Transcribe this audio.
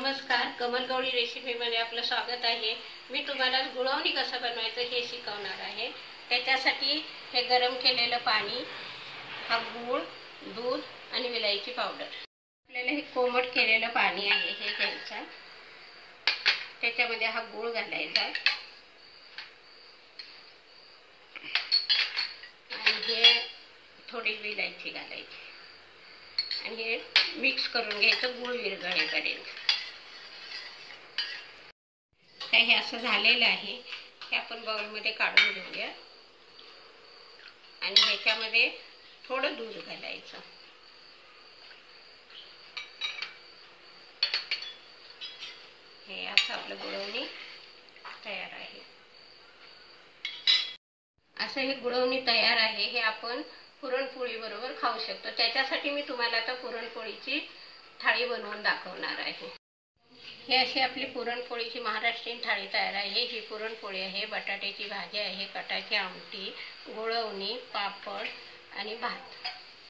नमस्कार, कमल गवळी रेसिपीमध्ये आपलं स्वागत आहे। मी तुम्हाला गुळवणी कसं बनवायचं हे शिकवणार आहे। त्याच्यासाठी हे गरम केलेलं पाणी, हा गूळ, दूध आणि विलायची पावडर। आपल्याला हे कोमट केलेलं पाणी आहे हे घ्यायचं, त्याच्यामध्ये हा गूळ घालायचा आणि हे थोडी विलायची घालायची आणि हे मिक्स करून घ्यायचं गूळ विरघळेपर्यंत। हे असं झालेलं आहे, हे आपण बाउलमध्ये काढून घेऊया आणि ह्याच्यामध्ये थोडं दूध घालायचं। हे असं आपलं गुळवणी तयार आहे। असं हे गुळवणी तयार आहे, हे आपण पुरणपोळी बरोबर खाऊ शकतो। त्याच्यासाठी मी तुम्हाला आता पुरणपोळीची थाळी बनवून दाखवणार आहे। हे अशी आपली पुरणपोळीची महाराष्ट्रीयन थाळी तयार आहे। ही पुरणपोळी आहे, बटाट्याची भाजी आहे, कटाची आमटी, गुळवणी, पापड आणि भात।